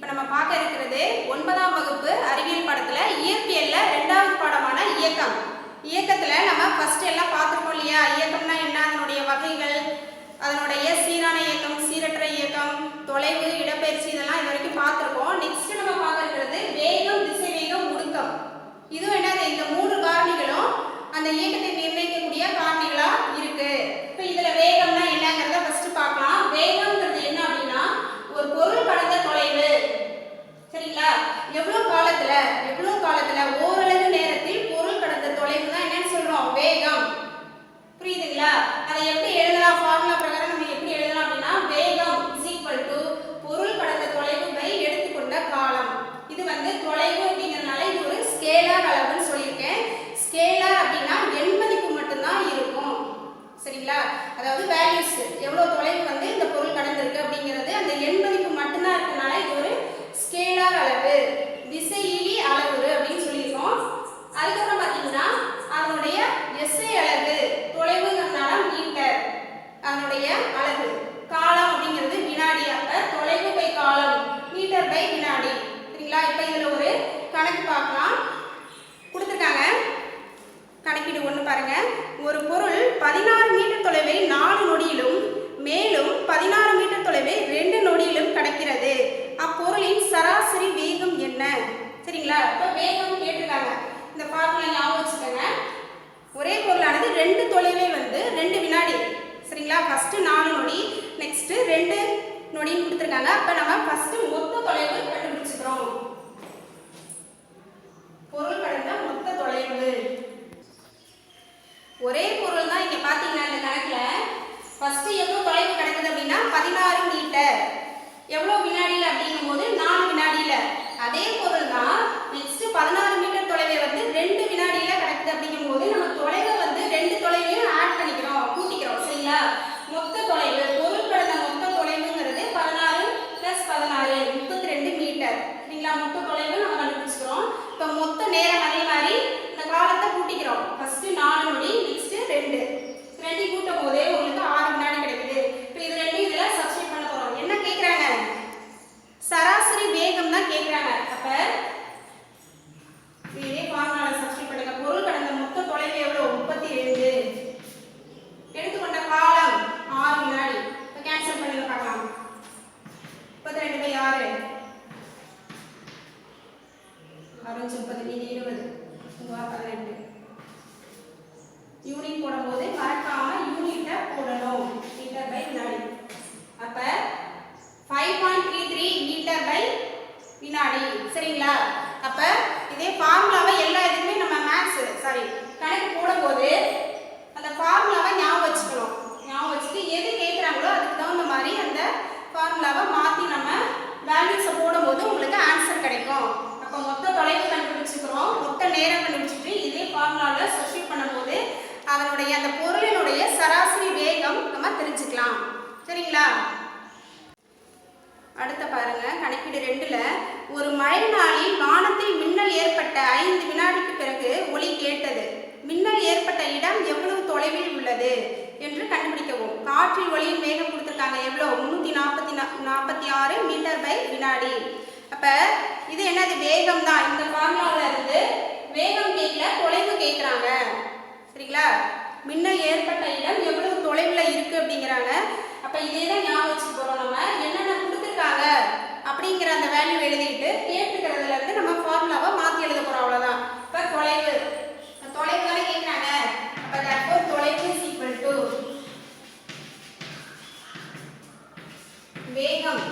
இப்போ நம்ம பார்க்க இருக்கிறது 9ஆம் வகுப்பு அறிவியல் பாடத்தில் இயற்பியலில் 2வது பாடமான இயக்கம். இயக்கத்தில் நம்ம ஃபர்ஸ்ட் எல்லாம் பார்த்துருக்கோம் இல்லையா? இயக்கம்னா என்ன, அதனுடைய வகைகள், அதனுடைய சீரான இயக்கம், சீரற்ற இயக்கம், தொலைவு, இடப்பெயர்ச்சி, இதெல்லாம் இது வரைக்கும் பார்த்துருக்கோம். நெக்ஸ்ட் நம்ம பார்க்க இருக்கிறது வேகம், திசைவேகம், முடுக்கம். இதுவும் என்னது, இந்த 3 காரணிகளும் அந்த இயக்கத்தை நிர்ணயிக்கக்கூடிய காரணிகளா இருக்கு. இப்போ இதுல வேகம்னா என்னங்கிறத ஃபர்ஸ்ட் பார்க்கலாம். வேகம்ங்கிறது என்ன அப்படின்னா, ஒரு பொருள் கடந்த தொலைவு, சரிங்களா? எவ்வளவு காலத்துல ஓரளவு நேரத்தில் பொருள் கடந்த தொலைவு தான் என்னன்னு சொல்றோம், வேகம். புரியுதுங்களா? அதை எப்படி எழுதலாம், ஃபார்முலா பிரகாரம் நம்ம எப்படி எழுதலாம் அப்படின்னா, வேகம் பொருள் கடந்த தொலைவு பை எடுத்துக்கொண்ட காலம். இது தொலைவு அப்படிங்கறதுனால இது ஒரு ஸ்கேலார் அளவுன்னு சொல்லியிருக்கேன். ஸ்கேலார் அப்படின்னா எண் மதிப்பு மட்டும்தான் இருக்கும், சரிங்களா? அதாவது வேல்யூஸ், எவ்வளவு தொலைவு இந்த பொருள் கடந்திருக்கு அப்படிங்கிறது அந்த எண் மதிப்பு மட்டும்தான் இருக்கனால இது ஒரு ஸ்கேலார் அளவு, திசையிலி அளவுரு அப்படின்னு சொல்லியிருக்கோம். அதுக்கப்புறம் பார்த்தீங்கன்னா அதனுடைய எஸ்ஐ அலகு, தொலைவுங்கிறதுனால மீட்டர், அதனுடைய அலகு, காலம் அப்படிங்கிறது வினாடி. அப்ப தொலைவு பை காலம், மீட்டர் பை வினாடி, சரிங்களா? இப்போ இதுல ஒரு கணக்கு பார்க்கலாம், கொடுத்துருக்காங்க. கணக்கீடு 1 பாருங்க. ஒரு பொருள் 16 மீட்டர் தொலைவை 4 நொடியிலும் மேலும் 16 மீட்டர் தொலைவை 2 நொடியிலும் கடக்கிறது. அப்பொருளின் சராசரி வேகம் என்ன? சரிங்களா? இப்போ வேகம் கேட்டிருக்காங்க. இந்த ஃபார்முலா ஞாபகம் வச்சுக்கோங்க. ஒரே பொருளானது 2 தொலைவை 2 வினாடி, சரிங்களா? ஃபர்ஸ்ட் 4 நொடி, நெக்ஸ்ட் 2 நொடின்னு கொடுத்துருக்காங்க. அப்போ நம்ம ஃபர்ஸ்ட் மொத்த தொலைவு கண்டுபிடிச்சுக்கிறோம். பொருள் கடந்த மொத்த தொலைவு, ஒரே பொருள் தான். இங்க பாத்தீங்கன்னா இந்த கணக்குல ஃபர்ஸ்ட் எவ்வளவு தொலைவு கடக்குது அப்படின்னா 16 மீட்டர். எவ்வளவு வினாடியில அப்படிங்கும்போது 4 வினாடியில. அதே பொருள் தான் நெக்ஸ்ட் 16 மீட்டர் தொலைவை 2 வினாடியில கடக்குது அப்படிங்கும்போது நம்ம தொலைவை 2 தொலைவையும் ஆட் பண்ணிக்கிறோம், கூட்டிக்கிறோம், சரிங்களா? மொத்த தொலைவு, பொருள் கடந்த மொத்த தொலைவுங்கிறது 16 + 16 32 மீட்டர், சரிங்களா? மொத்த தொலைவு நம்ம கண்டுபிடிச்சுக்கிறோம். இப்போ மொத்த நேரம் அதே மாதிரி இந்த காலத்தை கூட்டிக்கிறோம். ஃபர்ஸ்ட் 4 நொடி, நெக்ஸ்ட் 2 கூட்டும் போதே உங்களுக்கு 6 வினாடி கிடைக்குது. இப்போ இது 2 இதுல சப்ஸ்டிட்யூட் பண்ண போறோம். என்ன கேக்குறாங்க, சராசரி வேகம் தான் கேக்குறாங்க. அப்ப இதே ஃபார்முலால சப்ஸ்டிட்யூட் பண்ணுங்க. பொருள் கடந்த மொத்த தொலைவு எவ்வளவு, 32. எடுத்துக்கொண்ட காலம் 6 வினாடி. இப்போ கேன்சல் பண்ணுங்க பார்க்கலாம். 32 பை 6 6 மீதி 20 12. யூனிட் போடும்போது மறக்காம யூனிட்டை போடணும், மீட்டர் பை வினாடி. அப்ப 5.33 மீட்டர் பை வினாடி, சரிங்களா? அப்ப இதே ஃபார்முலாவை எல்லா இதுக்குமே நம்ம கணக்கு போடும்போது அந்த ஃபார்முலாவை ஞாபகம் வச்சுக்கணும். ஞாபகம் வச்சுட்டு எது கேட்குறாங்களோ அதுக்கு தகுந்த மாதிரி அந்த ஃபார்முலாவை மாற்றி நம்ம வேல்யூஸை போடும்போது உங்களுக்கு ஆன்சர் கிடைக்கும். அப்போ மொத்த தொலைவு கண்டுபிடிச்சிக்கிறோம், மொத்த நேரம் கண்டுபிடிச்சிட்டு இதே ஃபார்முலாவில் சப்ஸ்டிட்யூட் பண்ணும்போது அதனுடைய அந்த பொருளினுடைய சராசரி வேகம் நம்ம தெரிஞ்சுக்கலாம், சரிங்களா? அடுத்த பாருங்க, கணக்கீடு 2ல ஒரு மழை நாளில் வானத்தில் மின்னல் ஏற்பட்ட 5 வினாடிக்கு பிறகு ஒலி கேட்டது. மின்னல் ஏற்பட்ட இடம் எவ்வளவு தொலைவில் உள்ளது என்று கண்டுபிடிக்கவும். காற்றில் ஒலியின் வேகம் கொடுத்துருக்காங்க, எவ்வளோ, 346 மீட்டர் பை வினாடி. அப்ப இது என்னது, வேகம் தான். இந்த ஃபார்முலாவில் இருந்து வேகம் கேட்கல, தொலைவு கேட்குறாங்க, சரிங்களா? மின்னல் ஏற்பட்ட இடம் எவ்வளவு தொலைவில் இருக்கு அப்படிங்கிறாங்க. அப்ப இதே தான் ஞாபகம் வச்சுக்க போறோம். நம்ம என்னென்ன கொடுத்துருக்காங்க அப்படிங்கிற அந்த வேல்யூ எழுதிட்டு கேட்டுக்கிறதுல இருந்து நம்ம ஃபார்முலாவை மாற்றி எழுத போறோம், அவ்வளோதான். இப்போ தொலைவு தானே கேட்குறாங்க. அப்போ therefore தொலைவு is equal to வேகம்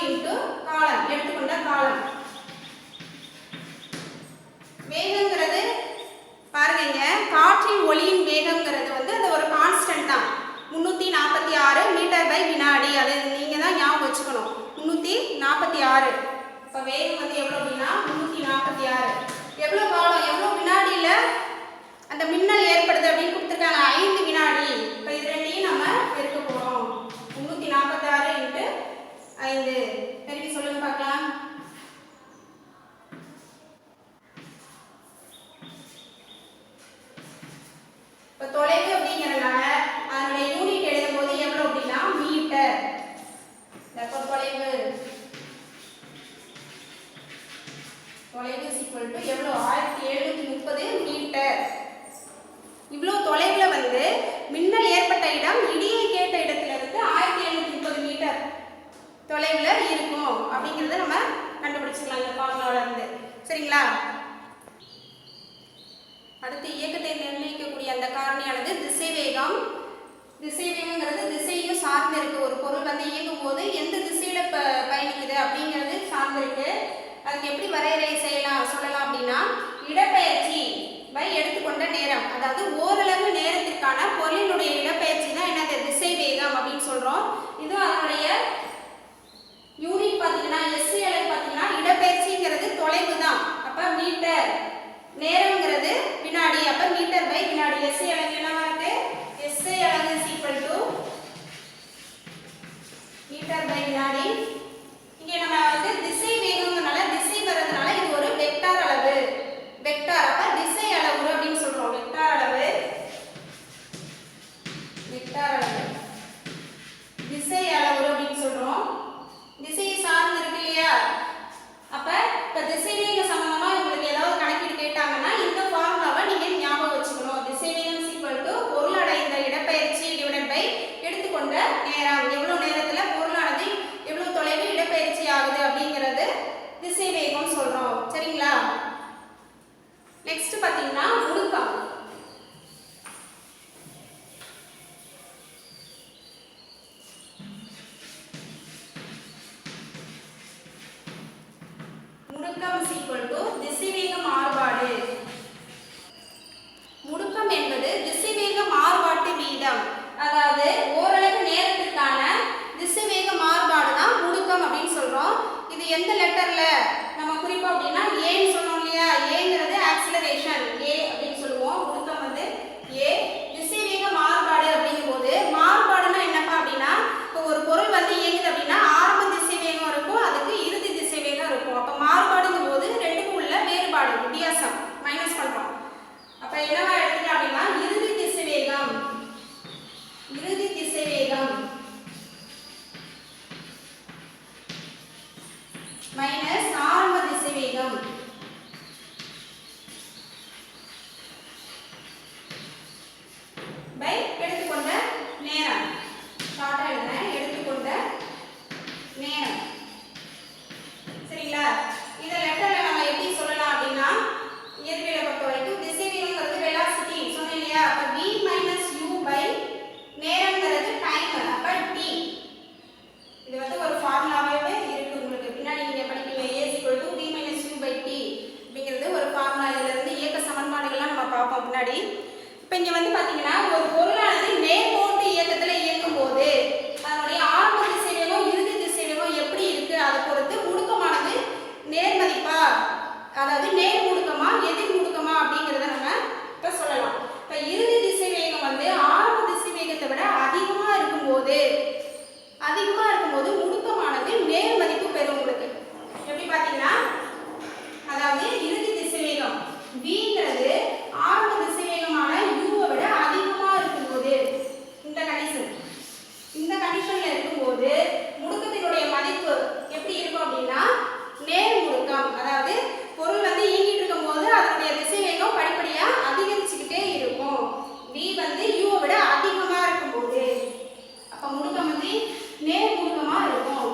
இன்டு காலம், எடுத்துக்கொண்ட காலம். வேகங்கிறது பாருங்க, காற்றின் ஒலியின் வேகம்ங்கிறது அது ஒரு கான்ஸ்டன்ட் தான், 346 மீட்டர் பை வினாடி. அது நீங்க தான் ஞாபகம் வச்சுக்கணும், 346. இப்போ வேகம் எவ்வளோ அப்படின்னா 346. எவ்வளோ காலம், எவ்வளோ வினாடியில் அந்த மின்னல் ஏற்படுது அப்படின்னு கொடுத்துருக்காங்க, 5 வினாடி. இப்போ இது 2ஐயும் நம்ம பெருக்க போகிறோம். 346 இன்ட்டு 5 பெருக்கி சொல்லுங்க பார்க்கலாம். இப்போ தொலைவு அப்படிங்கிறதுனால அதனுடைய யூனிட் எழுதும் போது எவ்வளோ அப்படின்னா மீட்டர். தொலைவு சரிங்களா? அடுத்து இயக்கத்தை நிர்ணயிக்கக்கூடிய அந்த காரணியானது திசைவேகம். திசைவேகங்கிறது திசையும் சார்ந்து இருக்கு. ஒரு பொருள் வந்து இயங்கும் போது எந்த திசையில பயணிக்குது அப்படிங்கிறது சார்ந்து இருக்கு. அதுக்கு எப்படி வரையறை சொல்லலாம் அப்படின்னா, இடப்பெயர்ச்சி பை எடுத்துக்கொண்ட நேரம், அதாவது ஓரளவு நேரத்திற்கான பொருளினுடைய இடப்பெயர்ச்சி தான் என்னது திசைவேகம் அப்படின்னு சொல்றோம். இது அதனுடைய யூனிட் பார்த்தீங்கன்னா எஸ்ஐ அளவு பார்த்தீங்கன்னா இடப்பெயர்ச்சிங்கிறது தொலைவு தான். அப்ப மீட்டர், நேரம்ங்கிறது வினாடி. அப்ப மீட்டர் பை வினாடி. எஸ்ஐ அளவு என்னவா இருக்கு? எஸ்ஐ அளவு is equal to metre by வினாடி. இங்க நம்ம வந்து திசை வேகம்ங்கறனால திசை வரதுனால இது ஒரு வெக்டார் அளவு. வெக்டார் அப்ப திசை அளவு அப்படின்னு சொல்றோம். வெக்டார் அளவு, வெக்டார் அளவு, திசை அளவு அப்படின்னு சொல்றோம். திசையை சார்ந்து இருக்கு இல்லையா? அப்ப இப்ப திசைவேக சம்பந்தமா உங்களுக்கு ஏதாவது கணக்கீடு கேட்டாங்கன்னா இந்த ஃபார்முலாவை நீங்க ஞாபகம் வச்சுக்கணும். திசைவேகம் ஈக்குவல் டு பொருள் அடைந்த இடப்பெயர்ச்சி டிவைடட் பை எடுத்துக்கொண்ட நேரம். எவ்வளவு நேரத்துல பொருளானது எவ்வளவு தொலைவு இடப்பெயர்ச்சி ஆகுது அப்படிங்கிறது திசைவேகம் சொல்றோம். சரிங்களா? நெக்ஸ்ட் பாத்தீங்கன்னா முடுக்கம். முடுக்கம் is equal to திசைவேக மாறுபாடு. முடுக்கம் என்பது திசைவேக மாறுபாட்டு வீதம். அதாவது ஓரளவு நேரத்திற்கான திசைவேக மாறுபாடு தான் முடுக்கம் அப்படின்னு சொல்றோம். இது எந்த லெட்டர்ல நம்ம குறிப்போம் அப்படின்னா ஏன்னு சொன்னோம் இல்லையா? ஏங்கிறது ஆக்சிலரேஷன், ஏ அப்படின்னு சொல்லுவோம். முடுக்கம் வந்து ஏ. திசைவேக மாறுபாடு அப்படிங்கும்போது மாறுபாடுனா என்னப்பா அப்படின்னா, இப்போ ஒரு பொருள் வந்து இயங்குது அப்படின்னா ஆரம்ப திசைவேகம் இருக்கும், அதுக்கு இறுதி திசைவேகம் இருக்கும். அப்ப மாறுபாடுங்கும் போது ரெண்டுக்கும் உள்ள வேறுபாடு வித்தியாசம் மைனஸ் பண்றோம். அப்ப என்னவா எடுத்துக்கலாம் அப்படின்னா இறுதி திசைவேகம், இறுதி திசைவேகம் மைனஸ் ஆரம்ப திசைவேகம் பை எடுத்துக்கொண்ட நேரம். ஷார்ட்டா எழுதுறேன், எடுத்துக்கொண்ட நேரம். சரிங்களா? இந்த லெட்டர்ல நம்ம எப்படி சொல்லலாம் அப்படின்னா, இயற்பியலை பொறுத்த வரைக்கும் திசைவேகம்ங்கிறது வெலாசிட்டி சொன்னேன் இல்லையா? அப்ப v மைனஸ் u பை நேரம்ங்கிறது டைம். அப்ப t. இது வந்து ஒரு ஃபார்முலாவே இருக்கு உங்களுக்கு. பின்னாடி நீங்க படிப்பீங்க a v minus u by t அப்படிங்கிறது ஒரு ஃபார்முலா. இதுல இருந்து இயக்க சமன்பாடுகள்லாம் நம்ம பார்ப்போம் பின்னாடி. இப்போ இங்க வந்து பாத்தீங்கன்னா ஒரு பொருளானது நேர்கோட்டு இயக்கத்துல இயங்கும் போது அதனுடைய ஆரம்ப திசைவேகம் இறுதி திசைவேகம் எப்படி இருக்கு அதை பொறுத்து முடுக்கமானது நேர்மதிப்பா, அதாவது நேர் முடுக்கமா எதிர் முடுக்கமா அப்படிங்கறத நம்ம இப்ப சொல்லலாம். இப்ப இறுதி திசைவேகம் வந்து ஆரம்ப திசைவேகத்தை விட அதிகமா இருக்கும்போது முடுக்கமானது நேர் மதிப்பு பெறும் உங்களுக்கு. எப்படி பாத்தீங்கன்னா, அதாவது இறுதி திசைவேகம் vங்கிறது ஆரம்ப திசைவேகமான u விட அதிகமா இருக்கும்போது, இந்த கண்டிஷன்ல இருக்கும்போது முடுக்கத்தினுடைய மதிப்பு எப்படி இருக்கும் அப்படின்னா நேர் முடுக்கம். அதாவது பொருள் வந்து இயங்கிட்டு இருக்கும்போது அதனுடைய திசைவேகம் படிப்படியா அதிகரிச்சுக்கிட்டே இருக்கும். v வந்து u விட அதிகமா இருக்கும்போது அப்ப முடுக்கம் வந்து நேர் முடுக்கமா இருக்கும்.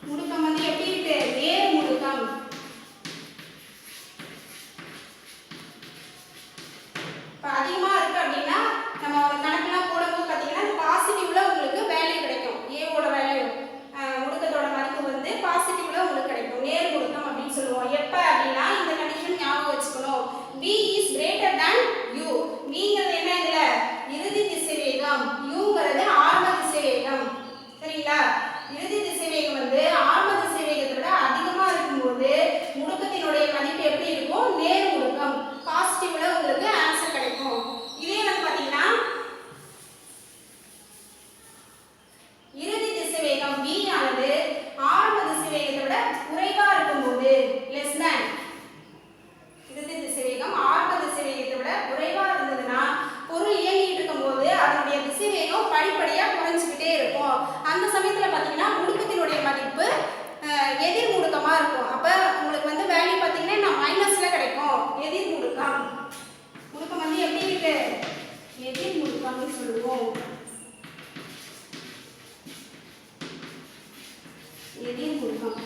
முடுக்கம் வந்து எப்படி இருக்கு? நேர் முடுக்கம். இப்ப அதிகமா இருக்கு அப்படின்னா நம்ம ஒரு கணக்கெல்லாம் போடும்போது பாத்தீங்கன்னா பாசிட்டிவ்ல உங்களுக்கு வேல்யூ கிடைக்கும். a ஓட வேல்யூ முடுக்கத்தோட மதிப்பு வந்து பாசிட்டிவ்ல உங்களுக்கு கிடைக்கும். நேர் முடுக்கம் அப்படின்னு சொல்லுவோம். எப்ப அப்படின்னா இந்த கண்டிஷன் ஞாபகம் வச்சுக்கணும். v is greater than u. vங்கிறது என்ன? இதுல இறுதி திசைவேகம், uங்கிறது ஆரம்ப திசைவேகம். சரிங்களா? இறுதி திசைவேகம் வந்து ஆரம்ப திசைவேகத்தை விட அதிகமா இருக்கும்போது முடுக்கத்தினுடைய மதிப்பு எப்படி இருக்கும்? நேர் முடுக்கம். பாசிட்டிவ்ல உங்களுக்கு ஆன்சர் கிடைக்கும். இதே வந்து பாத்தீங்கன்னா இறுதி திசைவேகம் v ஆனது ஆரம்ப திசைவேகத்தை விட குறைவா இருக்கும்போது லெஸ் than, இறுதி திசைவேகம் ஆரம்ப திசைவேகத்தை விட குறைவா இருந்ததுன்னா பொருள் இயங்கிட்டு இருக்கும்போது அதனுடைய திசைவேகம் படிப்படியா குறைஞ்சிக்கிட்டே இருக்கும். அந்த சமயத்துல பாத்தீங்கன்னா முடுக்கத்தினுடைய மதிப்பு எதிர் முடுக்கமா இருக்கும். அப்ப உங்களுக்கு வந்து வேல்யூ பாத்தீங்கன்னா மைனஸ்ல கிடைக்கும். எதிர் முடுக்கம். முடுக்கம் வந்து எப்படி இருக்கு? எதிர் முடுக்கம்னு சொல்லுவோம். எதிர் முடுக்கம்.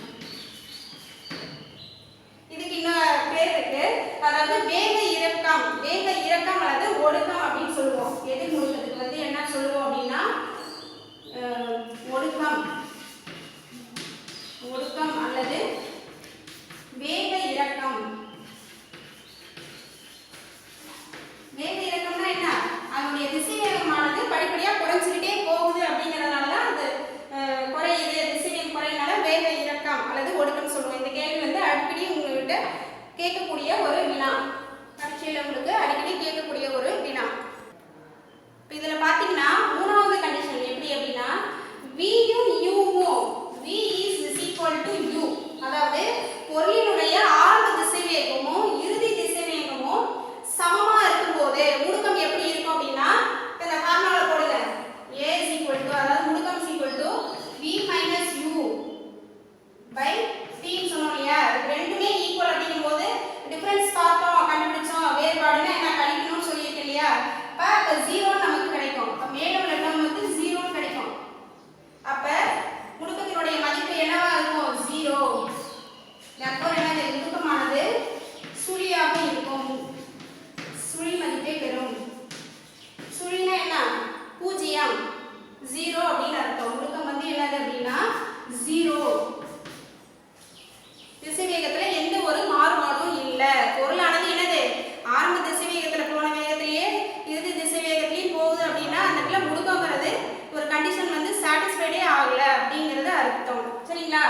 அர்த்தம். சரிங்களா?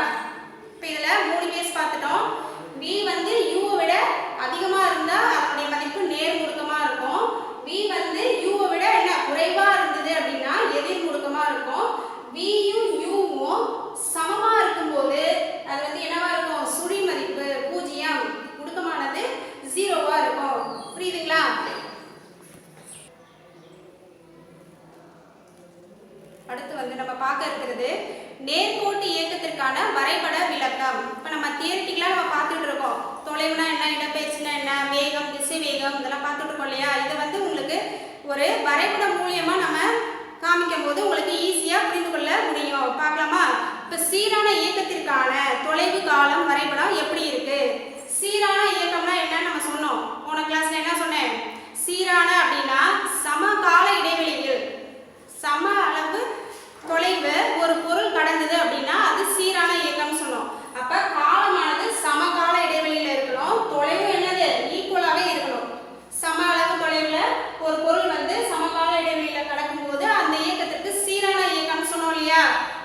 இப்போ இதில் 3 கேஸ் பார்த்துட்டோம். v வந்து u விட அதிகமாக இருந்தால் அதனுடைய மதிப்பு நேர் முடுக்கமாக இருக்கும். v வந்து u விட என்ன குறைவாக இருந்தது அப்படின்னா எதிர் முடுக்கமாக இருக்கும். vயும் uவும் சமமாக இருக்கும்போது அது வந்து என்னவா இருக்கும்? சுழி மதிப்பு 0, முடுக்கமானது 0வா இருக்கும். புரியுதுங்களா? அடுத்து வந்து நம்ம பார்க்க இருக்கிறது நேர்கோட்டு இயக்கத்திற்கான வரைபட விளக்கம். இப்போ நம்ம தியரிட்டிக்கலாக நம்ம பார்த்துட்டு இருக்கோம். தொலைவுனா என்ன, இடப்பெயர்ச்சினா என்ன, வேகம், திசை வேகம் இதெல்லாம் பார்த்துட்டு இருக்கோம் இல்லையா? இதை வந்து உங்களுக்கு ஒரு வரைபடம் மூலியமா நம்ம காமிக்கும் போது உங்களுக்கு ஈஸியாக புரிந்து கொள்ள முடியும். பார்க்கலாமா? இப்போ சீரான இயக்கத்திற்கான தொலைவு காலம் வரைபடம் எப்படி இருக்கு? சீரான இயக்கம்னா என்னன்னு நம்ம சொன்னோம். போன கிளாஸ்ல என்ன சொன்னேன்? சீரான அப்படின்னா சம கால இடைவெளியில் சம அளவு தொலைவு ஒரு பொருள் கடந்தது அப்படின்னா அது சீரான இயக்கம் சொன்னோம். அப்ப காலமானது சம கால இடைவெளியில இருக்கணும். தொலைவு என்னது? ஈக்குவலாவே இருக்கணும். சம அளவு தொலைவுல ஒரு பொருள் வந்து சமகால இடைவெளியில கடக்கும் போது அந்த இயக்கத்திற்கு சீரான இயக்கம் சொன்னோம் இல்லையா?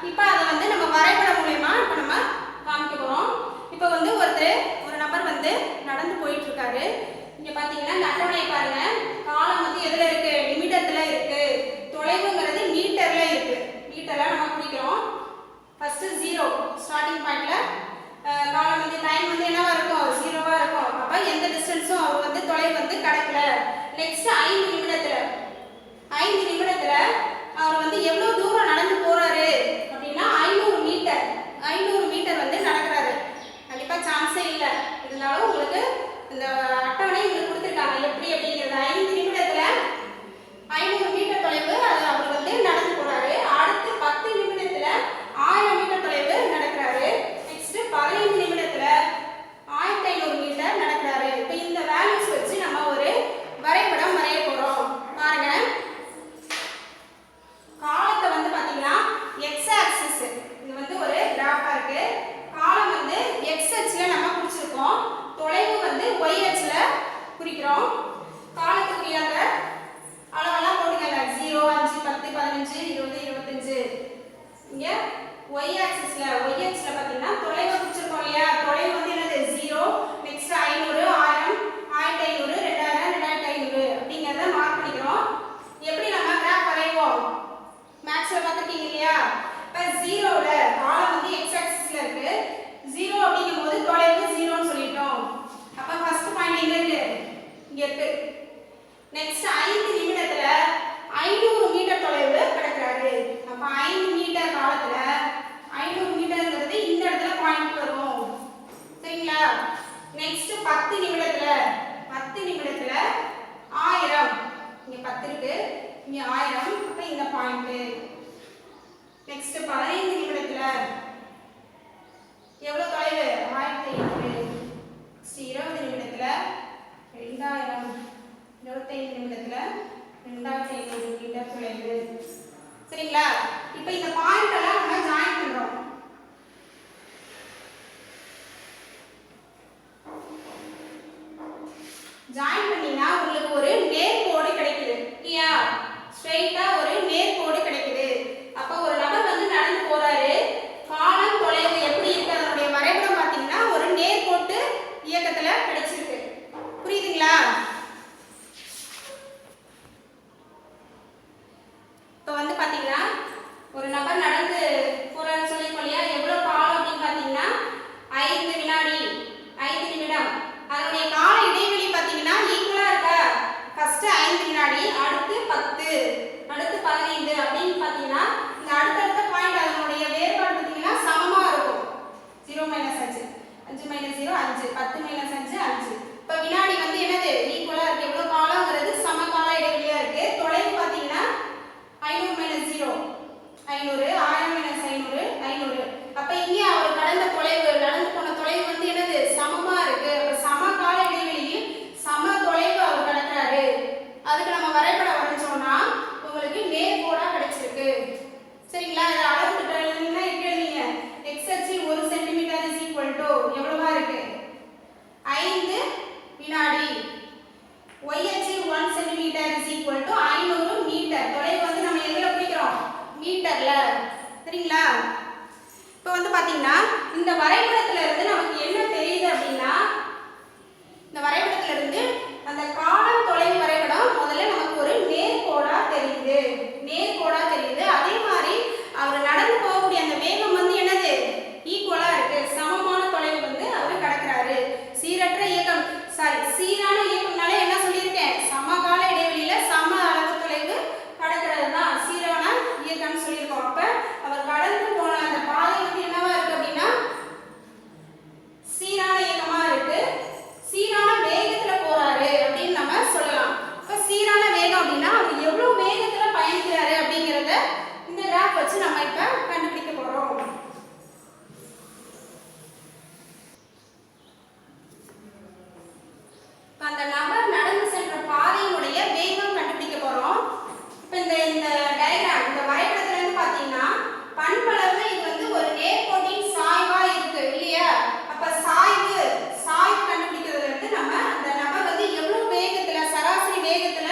இப்ப அதை வந்து நம்ம வரைபடம் மூலமா இப்ப நம்ம காமிக்க போறோம். இப்ப வந்து ஒரு நபர் வந்து நடந்து போயிட்டு இருக்காரு. இங்க பாத்தீங்கன்னா இந்த அட்டவணையை பாருங்க. காலம் வந்து எதுல இருக்கு? நிமிடத்துல இருக்கு. தொலைவுங்கிறது மீட்டர்ல இருக்கு. மீட்டர்ல நம்ம குறிக்கிறோம். ஃபர்ஸ்ட் 0 ஸ்டார்டிங் பாயிண்ட்ல காலம் வந்து டைம் வந்து என்னவா இருக்கும்? 0வா இருக்கும். அப்ப எந்த டிஸ்டன்ஸும் அவர் வந்து தொலைவு வந்து கடக்கல. நெக்ஸ்ட் 5 நிமிடத்துல அவர் வந்து எவ்வளவு தூரம் நடந்து போறாரு அப்படின்னா 500 மீட்டர் வந்து நடக்கிறாரு. கண்டிப்பா சான்ஸே இல்லை. இருந்தாலும் உங்களுக்கு இந்த அட்டவணை உங்களுக்கு கொடுத்துருக்காங்க எப்படி அப்படிங்கிறது. 5 நிமிடத்துல 500 மீட்டர் தொலைவு அவர் வந்து நடந்து போறாரு. அடுத்து 10 நிமிடத்துல 1000 மீட்டர் தொலைவு நடக்கிறாரு. Next 15 நிமிடத்துல 1500 metre நடக்கிறாரு. இப்போ இந்த வேல்யூஸ் வச்சு நம்ம ஒரு வரைபடம் வரைய போறோம். பாருங்க, காலத்தை வந்து பாத்தீங்கன்னா எக்ஸ் ஆக்சிஸ் இது வந்து ஒரு கிராஃபா இருக்கு. காலம் வந்து எக்ஸ் அச்சுல நம்ம குறிச்சிருக்கோம். தொலைவு வந்து ஒய் அச்சுல குறிக்கிறோம். காலத்துக்குரிய அந்த அளவெல்லாம் போட்டுக்கங்க. 0, 5, 10, 15, 20, 25. இங்க ஒய் ஆக்சிஸ்ல பாத்தீங்கன்னா தொலைவை குறிச்சிருக்கோம் இல்லையா? தொலைவு வந்து என்னது? 0. நெக்ஸ்ட் 500, 1000, 1500, 2000, 2500 அப்படிங்கறத மார்க் பண்ணிக்கிறோம். எப்படி நம்ம கிராஃப் வரைவோம்? மேக்ஸ்ல பார்த்துட்டீங்க இல்லையா? இப்போ 0ல காலம் வந்து எக்ஸ் ஆக்சிஸ்ல இருக்கு. 0 அப்படிங்கும்போது தொலைவு 0ன்னு சொல்லிட்டோம். அப்ப ஃபர்ஸ்ட் பாயிண்ட் எங்க இருக்கு? இங்க இருக்கு. நெக்ஸ்ட் 5 நிமிடத்துல 500 மீட்டர் தொலைவு கடக்குறாரு. அப்ப 5 மீட்டர் காலத்துல 500 மீட்டர்ங்கிறது இந்த இடத்துல பாயிண்ட் வரும். சரிங்களா? நெக்ஸ்ட் 10 நிமிடத்துல 1000 இங்க 10 இருக்கு, இங்க 1000. அப்ப இந்த பாயிண்ட். நெக்ஸ்ட் 15 நிமிடத்துல எவ்வளவு தொலைவு? 1500. நெக்ஸ்ட் 20 நிமிடத்துல 2000. 25 நிமிடத்துல 2500 மீட்டர் தொலைவு. சரிங்களா? இப்போ இந்த பாயிண்ட் எல்லாம் நம்ம ஜாயின் பண்றோம். ஜாயின் பண்ணினா உங்களுக்கு ஒரு நேர்கோடு கிடைக்குது. இல்லையா? ஸ்ட்ரைட்டா ஒரு நேர்கோடு கிடைக்குது. அப்ப ஒரு நபர் வந்து நடந்து போறாரு. காலம் தொலைவு எப்படி இருக்கு? அதனுடைய வரைபடம் பாத்தீங்கன்னா ஒரு நேர்கோட்டு இயக்கத்துல கிடைச்சிருக்கு. புரியுதுங்களா? இப்போ வந்து பாத்தீங்கன்னா ஒரு நபர் நடந்து போறாருன்னு சொல்லிருக்கோம் இல்லையா? எவ்வளவு காலம் அப்படின்னு பாத்தீங்கன்னா 5 வினாடி, 5 நிமிடம். அதனுடைய கால இடைவெளி பாத்தீங்கன்னா ஈக்குவலா இருக்கா? ஃபர்ஸ்ட் 5 வினாடி, அடுத்து 10, அடுத்து 15 அப்படின்னு பாத்தீங்கன்னா இந்த அடுத்தடுத்த பாயிண்ட் அதனுடைய வேறுபாடு பாத்தீங்கன்னா சமமா இருக்கும். 0 - 5, 5 - 0 5, 10 - 5 5. இப்போ வினாடி வந்து என்னது? ஈக்குவலா இருக்கு. எவ்வளவு காலங்கிறது சம கால இடைவெளியா இருக்கு. தொலைவு பாத்தீங்கன்னா 500 - 0 500, 1000 - 500 500. அப்ப இங்க அவர் கடந்த தொலைவு, நடந்து போன தொலைவு வந்து என்னது? சமமா இருக்கு. அப்ப சம கால இடைவெளியில் சம தொலைவு அவர் கடக்குறாரு. அதுக்கு நம்ம வரைபடம் வரைஞ்சோம்னா உங்களுக்கு நேர்கோடா கிடைச்சிருக்கு. சரிங்களா? இத அளவு திட்டம் எழுதுனீங்கன்னா எப்படி எழுதுவீங்க? x அச்சில் 1 சென்டிமீட்டர் இஸ் ஈக்குவல் டு எவ்வளவா இருக்கு? 5 வினாடி. y அச்சில் 1 centimetre is equal to 500 metre. தொலைவு வந்து நம்ம எதுல குறிக்கிறோம்? மீட்டர்ல. சரிங்களா? இப்போ வந்து பார்த்தீங்கன்னா இந்த வரைபடத்துல இருந்து நமக்கு என்ன தெரியுது அப்படின்னா, இந்த வரைபடத்துல இருந்து அந்த காலம் தொலைவு வரைபடம் முதல்ல நமக்கு ஒரு நேர்கோடா தெரியுது. அதே மாதிரி அவர் நடந்து போகக்கூடிய அந்த வேகம் வந்து என்னது, ஈக்குவலா இருக்கு, சமமான தொலைவு வந்து அவர் கடக்கிறாரு. சீரற்ற இயக்கம் சீரான இயக்கம்னாலே என்ன சொல்லியிருக்கேன், சமகால இடைவெளியில சம அளவு தொலைவு கடக்கிறது தான் சீரான இயக்கம்னு சொல்லியிருக்கோம். அப்ப அவர் கடந்து போன அந்த பாதை வந்து என்னவா இருக்கு அப்படின்னா சீரான இயக்கமா இருக்கு, சீரான வேகத்துல போறாரு அப்படின்னு நம்ம சொல்லலாம். இப்ப சீரான வேகம் அப்படின்னா அவர் எவ்வளவு வேகத்துல பயணிக்கிறாரு அப்படிங்கறத இந்த கிராஃப் வச்சு நம்ம இப்ப கண்டுபிடிக்க போறோம். அந்த நபர் நடந்து சென்ற பாதையினுடைய வேகம் கண்டுபிடிக்க போறோம். இப்ப இந்த டயகிராம் இந்த வரைபடத்துல இருந்து பாத்தீங்கன்னா பண்பளவுல இது வந்து ஒரு நேர்கோட்டின் சாய்வா இருக்கு இல்லையா. அப்ப சாய்வு கண்டுபிடிக்கிறதுல இருந்து நம்ம அந்த நபர் வந்து எவ்வளவு வேகத்துல சராசரி வேகத்துல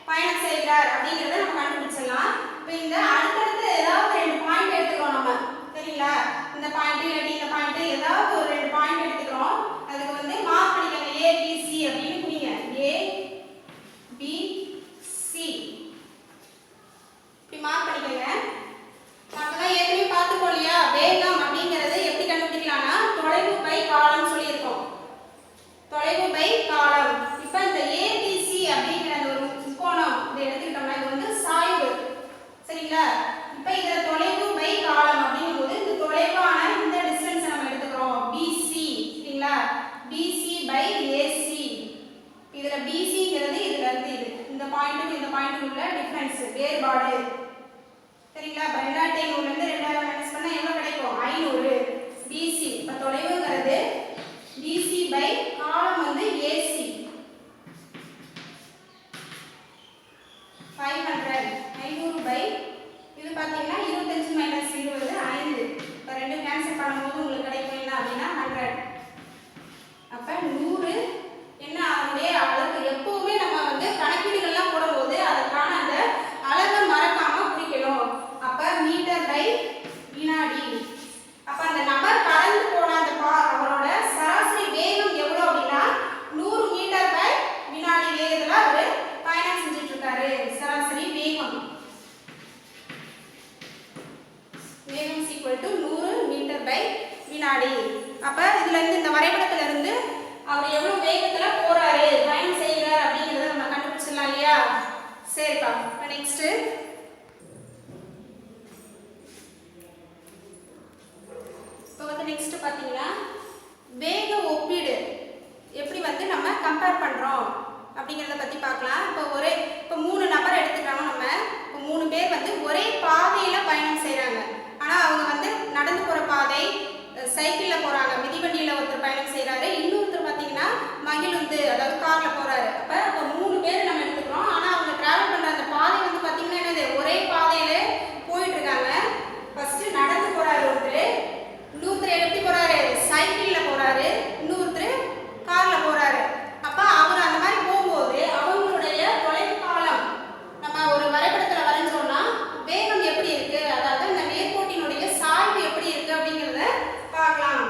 பயணம் செய்கிறார் அப்படிங்கறத நம்ம கண்டுபிடிச்சிடலாம். இப்ப இந்த அடுத்தடுத்து ஏதாவது 2 பாயிண்ட் எடுத்துக்கிறோம் நம்ம, சரிங்களா. இந்த பாயிண்ட் இல்லாட்டி இந்த பாயிண்ட் ஏதாவது ஒரு 2 பாயிண்ட் எடுத்துக்கிறோம். அதுக்கு வந்து மார்க் பண்ணிக்கங்க, A B C அப்படின்னு புரியுங்க. A B C இப்படி மார்க் பண்ணிக்கங்க. நாம ஏற்கனவே பார்த்துக்கோம் இல்லையா, வேகம் அப்படிங்கறது எப்படி கண்டுபிடிக்கலாம்னா தொலைவு பை காலம் சொல்லியிருக்கோம். தொலைவு பை காலம். இப்போ இந்த ABC அப்படிங்கிற அந்த ஒரு முக்கோணம் இதை எடுத்துக்கிட்டோம்னா இது வந்து சாய்வு, சரிங்களா. இப்போ இதுல தொலைவு பை காலம் அப்படிங்கும்போது இந்த தொலைவான இந்த டிஸ்டன்ஸ் நம்ம எடுத்துக்கிறோம் BC, சரிங்களா. BC by AC. இதுல BCங்கிறது இதுல இருந்து இந்த பாயிண்ட்டுக்கு இந்த பாயிண்ட்டுக்கு உள்ள டிஃபரன்ஸ் வேறுபாடு, சரிங்களா. 2500 ல இருந்து 2000 மைனஸ் பண்ணா எவ்வளவு கிடைக்கும், 500 BC. இப்ப தொலைவுங்கிறது BC பை காலம் வந்து AC 500 பை இது பாத்தீங்கன்னா 25 மைனஸ் 20 5. இப்ப ரெண்டு கேன்சல் பண்ணும்போது உங்களுக்கு கிடைக்கும் என்ன அப்படின்னா 100. அப்ப 100 என்ன அதனுடைய அளவு. எப்பவுமே நம்ம வந்து கணக்கீடுகள்லாம் போடும்போது அதற்கான அந்த அளவை மறக்காம குறிக்கணும். அப்ப மீட்டர் பை வினாடி. அப்ப அந்த நபர் கடந்து போன அந்த அவரோட சராசரி வேகம் எவ்வளவு அப்படின்னா 100 மீட்டர் பை வினாடி வேகத்துல அவர் பயணம் செஞ்சுட்டு இருக்காரு. சராசரி வேகம் equal to 100 மீட்டர் பை வினாடி. அப்ப இதுல இருந்து இந்த வரைபடத்துல இருந்து அவர் எவ்வளவு வேகத்துல போறாரு பயணம் செய்யறாரு அப்படிங்கறத நம்ம கண்டுபிடிச்சிடலாம் இல்லையா. சரிப்பா. நெக்ஸ்ட் இப்போ வந்து நெக்ஸ்ட் பாத்தீங்கன்னா வேக ஒப்பீடு எப்படி வந்து நம்ம கம்பேர் பண்றோம் அப்படிங்கறத பத்தி பார்க்கலாம். இப்போ 3 நபர் எடுத்துட்டாங்க நம்ம. இப்போ 3 பேர் வந்து ஒரே பாதையில பயணம் செய்றாங்க. ஆனா அவங்க வந்து நடந்து போற பாதை, சைக்கிள்ல போறாங்க, மிதிவண்டியில ஒருத்தர் பயணம் செய்றாரு, இன்னொருத்தர் பாத்தீங்கன்னா மகிழுந்து அதாவது கார்ல போறாரு. அப்ப 3 பேர் நம்ம எடுத்துக்கிறோம். ஆனா அவங்க டிராவல் பண்ற அந்த பாதை வந்து பாத்தீங்கன்னா என்னது, ஒரே பாதையில போயிட்டு இருக்காங்க. ஃபர்ஸ்ட் நடந்து போறாரு ஒருத்தர், இன்னொருத்தர் எப்படி போறாரு, சைக்கிள்ல போறாரு, இன்னொருத்தர் கார்ல போறாரு. அப்ப அவர் அந்த மாதிரி போகும்போது அவங்களுடைய தொலைவு காலம் நம்ம ஒரு வரைபடத்துல வரைஞ்சோம்னா வேகம் எப்படி இருக்கு, அதாவது அந்த நேர்கோட்டினுடைய சாய்வு எப்படி இருக்கு அப்படிங்கறத பார்க்கலாம்.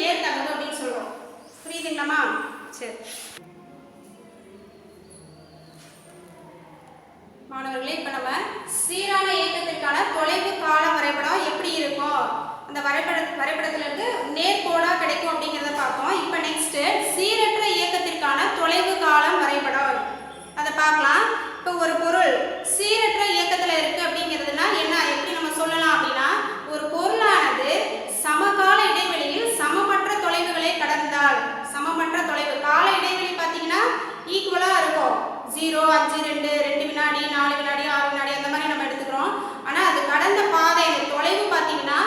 நேர்த்தகவு அப்படின்னு சொல்றோம். புரியுதுங்களாமா? சரி மாணவர்களே, இப்போ நம்ம சீரான இயக்கத்திற்கான தொலைவு கால வரைபடம் எப்படி இருக்கும், அந்த வரைபடத்திலிருந்து நேர்கோடா கிடைக்கும் அப்படிங்கிறத பார்ப்போம். இப்போ நெக்ஸ்ட் சீரற்ற இயக்கத்திற்கான தொலைவு காலம் வரைபடம் அதை பார்க்கலாம். இப்போ ஒரு பொருள் சீரற்ற இயக்கத்தில் இருக்கு அப்படிங்கிறதுனா என்ன, எப்படி நம்ம சொல்லலாம் அப்படின்னா, ஒரு பொருளானது சமகால இடைவெளியில் சமமற்ற தொலைவுகளை கடந்தால், சமமற்ற தொலைவு கால இடைவெளி பார்த்தீங்கன்னா ஈக்குவலாக இருக்கும். 0, 5, 2, 2 வினாடி, 4 வினாடி, 6 வினாடி அந்த மாதிரி நம்ம எடுத்துக்கிறோம். ஆனால் அது கடந்த பாதை தொலைவு பார்த்தீங்கன்னா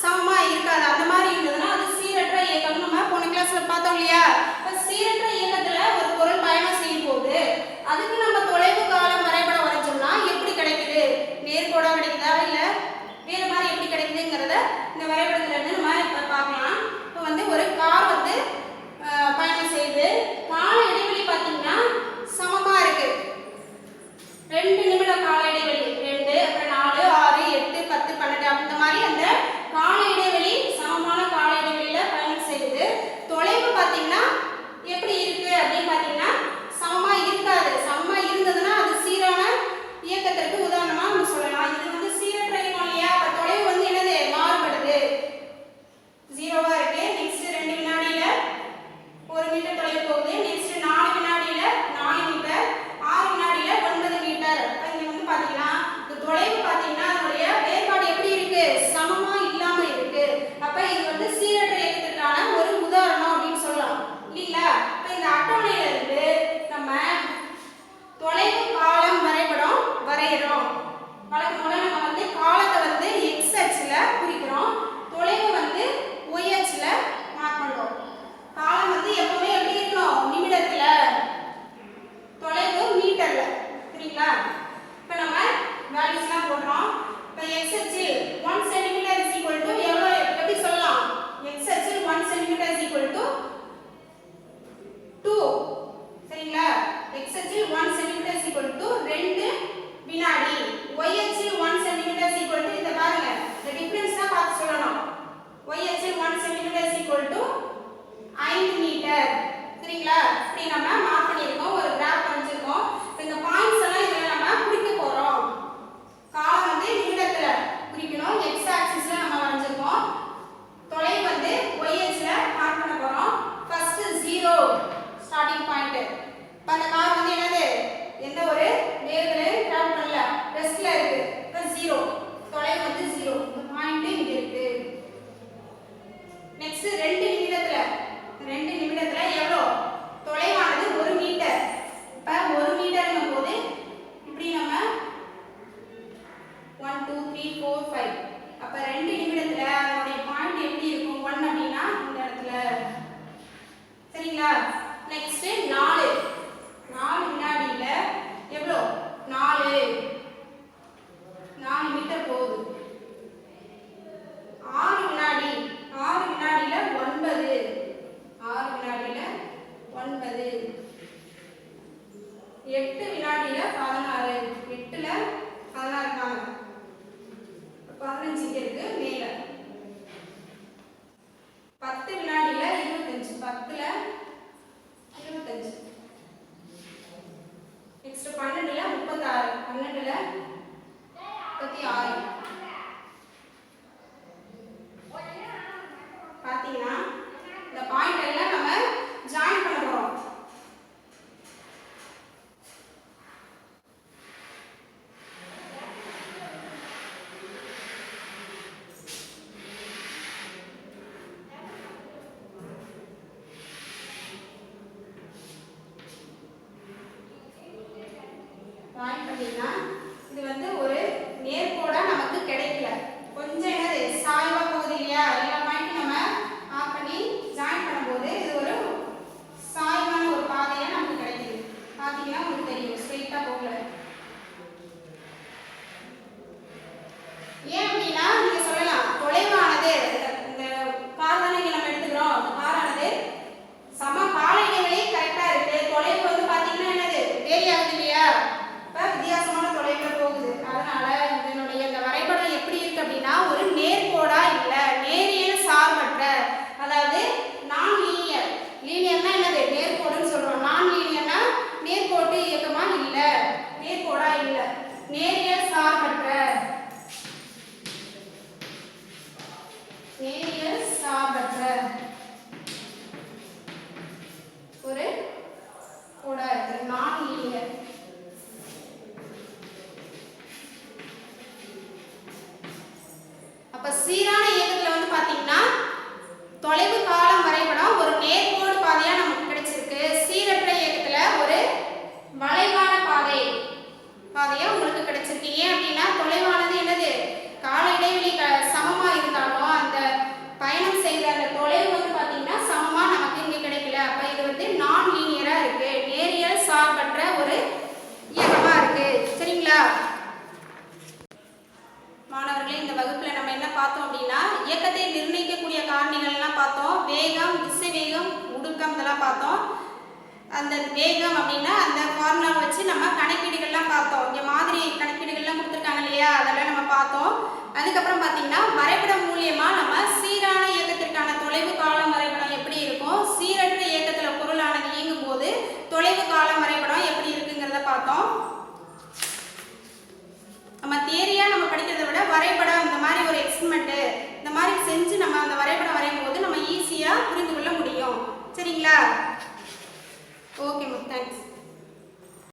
சமமாக இருக்காது. அந்த மாதிரி இருந்ததுன்னா அது சீரற்ற இயக்கம். நம்ம போன கிளாஸில் பார்த்தோம் இல்லையா? இப்போ சீரற்ற இயக்கத்தில் ஒரு பொருள் பயணம் செய்யும் போது அதுக்கு நம்ம தொலைவு காலம் வரைபடம் வரைஞ்சோம்னா எப்படி கிடைக்குது, நேர்கோடாக கிடைக்குதா இல்லை வேறு மாதிரி எப்படி கிடைக்குதுங்கிறத இந்த வரைபடத்துல இருந்து நம்ம இப்போ பார்க்கலாம். இப்போ வந்து ஒரு கார் வந்து பயணம் செய்யுது. கால இடைவெளி பார்த்தீங்கன்னா சமமாக இருக்கு. 2 நிமிட கால இடைவெளி, 2 அப்புறம் 4, 6, 8, 10, 12 அந்த மாதிரி அந்த கால இடைவெளி சமமான கால இடைவெளியில பயணம் செய்யுது. தொலைவு பார்த்தீங்கன்னா எப்படி இருக்கு அப்படின்னு பார்த்தீங்கன்னா சமமா இருக்காது. சமமா இருந்ததுன்னா அது சீரான இயக்கத்திற்கு உதாரணமா நம்ம சொல்லலாம். இது வந்து சீரற்ற இயக்கம் இல்லையா? அப்ப தொலைவு வந்து என்னது, மாறுபடுது. 0வா இருக்கு. நெக்ஸ்ட் 2 வினாடியில 1 மீட்டர் தொலைவு போகுது. நெக்ஸ்ட் 4 வினாடியில 4 மீட்டர், 6 வினாடியில 9 மீட்டர். இங்க வந்து பாத்தீங்கன்னா இந்த தொலைவு பாத்தீங்கன்னா அதனுடைய வேறுபாடு எப்படி இருக்கு, சமமா இல்லாம இருக்கு. அப்ப இது வந்து சீரற்ற இயக்கத்திற்கான ஒரு உதாரணம் அப்படின்னு சொல்லலாம் இல்லீங்களா? இப்ப இந்த அட்டவணையில இருந்து நம்ம தொலைவு காலம் வரைபடம் வரைகிறோம். வழக்கம் போல நம்ம வந்து காலத்தை வந்து எக்ஸ் அச்சுல குறிக்கிறோம், தொலைவு வந்து ஒய் அச்சுல மார்க் பண்றோம். காலம் வந்து எப்பவுமே எப்படி இருக்கணும், நிமிடத்துல, தொலைவு மீட்டர்ல. சரிங்களா? இப்போ நம்ம வேல்யூஸ்லாம் போடுறோம். இப்போ எக்ஸ் அச்சில் 1 சென்டிமீட்டர் இஸ் ஈக்குவல் டு எவ்வளோ, எப்படி சொல்லலாம், எக்ஸ் அச்சில் 1 சென்டிமீட்டர் இஸ் ஈக்குவல் டு 2. சரிங்களா? எக்ஸ் அச்சில் 1 சென்டிமீட்டர் இஸ் ஈக்குவல் டு 2 வினாடி. ஒய் அச்சில் 1 சென்டிமீட்டர் இஸ் ஈக்குவல் டு, இத பாருங்க இந்த டிஃபரன்ஸ் தான் பார்த்து சொல்லணும். ஒய் அச்சில் 1 centimetre is equal to 5 metre. சரிங்களா? இப்படி நம்ம மார்க் பண்ணியிருக்கோம், ஒரு கிராஃப் வரைஞ்சிருக்கோம். இந்த பாயிண்ட்ஸ் எல்லாம் இதில் நம்ம குறிக்க போறோம். காலம் வந்து நிமிடத்துல குறிக்கணும், எக்ஸ் ஆக்சிஸ்ல நம்ம வரைஞ்சிருக்கோம். தொலைவு வந்து ஒய் அச்சுல மார்க் பண்ண போறோம். First 0 starting point. இப்போ அந்த கார் வந்து என்னது, எந்த ஒரு வேகத்திலையும் டிராவல் பண்ணல, ரெஸ்ட்ல இருக்கு. இப்போ 0 தொலைவு வந்து 0, இந்த பாயிண்ட் இங்க இருக்கு. நெக்ஸ்ட் 2 நிமிடத்துல, 2 நிமிடத்துல எவ்வளோ தொலைவானது 1 மீட்டர். இப்போ 1 மீட்டர்ங்கும் போது இப்படி நம்ம 1 2 3 4 5, அப்ப 2 நிமிடத்துல அதனுடைய பாயிண்ட் எப்படி இருக்கும், 1 அப்படின்னா இந்த இடத்துல. சரிங்களா? நெக்ஸ்ட் 4 வினாடியில எவ்வளோ, 4 மீட்டர் போகுது. 6 வினாடியில 9, 6 வினாடியில 9, 8 வினாடியில 16, 8ல 16 காண 15 இருக்கு மேல. 10 வினாடியில 25, 10ல 25. நெக்ஸ்ட் 12ல 36, 12ல 36. பாத்தீங்கன்னா இந்த பாயிண்ட் எல்லாம் நம்ம ஜாயின் பண்ண போறோம். ஜாயின் பண்ணீங்கன்னா இது வந்து ஒரு நேர்கோடா நமக்கு கிடைக்கல, கொஞ்சம் என்னது சாய்வா போகுது இல்லையா? எல்லா பாயிண்ட் நம்ம ஆட் பண்ணி ஜாயின் பண்ணும்போது இது ஒரு சாய்வான ஒரு பாதையா நமக்கு கிடைக்குது. பாத்தீங்கன்னா உங்களுக்கு தெரியும், ஸ்ட்ரெயிட்டா போகல. ஏன் அப்படின்னா நீங்க சொல்லலாம் தொலைவானது, இந்த கார் தானே இங்க நம்ம எடுத்துக்கிறோம், அந்த காரானது சம கால இடைவெளி கரெக்டா இருக்கு, தொலைவு வந்து பாத்தீங்கன்னா என்னது வேரி ஆகுது இல்லையா? இப்ப வித்தியாசமான தொலைவு அந்த வேகம் அப்படின்னா அந்த ஃபார்முலா வச்சு நம்ம கணக்கீடுகள்லாம் பார்த்தோம். இங்கே மாதிரி கணக்கீடுகள்லாம் கொடுத்துருக்காங்க இல்லையா, அதெல்லாம் நம்ம பார்த்தோம். அதுக்கப்புறம் பார்த்தீங்கன்னா வரைபடம் மூலியமாக நம்ம சீரான இயக்கத்திற்கான தொலைவு காலம் வரைபடம் எப்படி இருக்கும், சீரற்ற இயக்கத்தில் பொருளானது இயங்கும் போது தொலைவு காலம் வரைபடம் எப்படி இருக்குங்கிறத பார்த்தோம். நம்ம தியரி